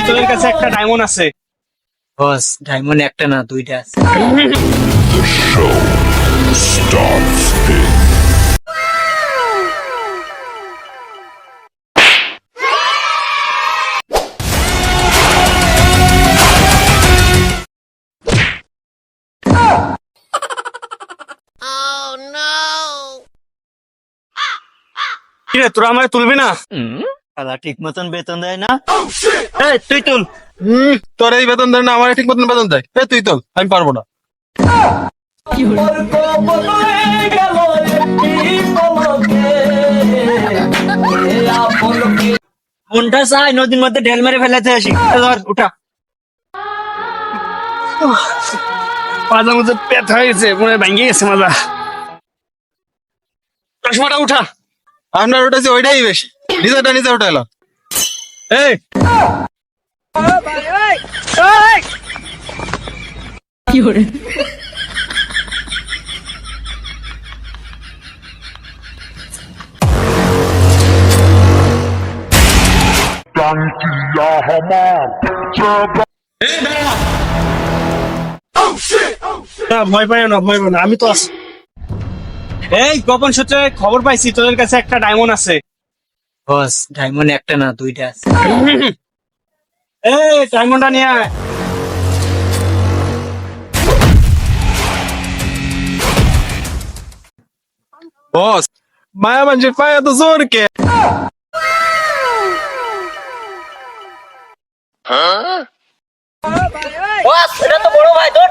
তোদের কাছে একটা ডায়মন্ড আছে। বস ডায়মন্ড একটা না দুইটা আছে। কিরে তোরা আমায় তুলবি না? শালা ঠিক মতন বেতন দেয় না। এই তুই তুল। তোর এই বেতন দেয় না, আমার ঠিক মতন বেতন দেয়। তুই তোল, আমি পারবো না। মনটা চাই নদীর মধ্যে ঢেল মেরে ফেলাতে আসি। ধর উঠা। মাঝে মাঝে পেট হয়ে গেছে, মনে হয় ভেঙে গেছে মাজা। চশমাটা উঠা। আপনার উঠেছে ওইটাই বেশি, নিজে উঠাইলো। এই না, ভয় পাইও না, ভয় পাইও না, আমি তো আছি। এই গোপন সূত্রে খবর পাইছি তোদের কাছে একটা ডায়মন্ড আছে। বস ডায়মন্ড একটা না দুইটা আছে। এই ডায়মন্ডটা নিয়ে আয়। বস, মায়া মানুষের পায়ে তো জোর কে? বস এটা তো বড় ভাই, ধর।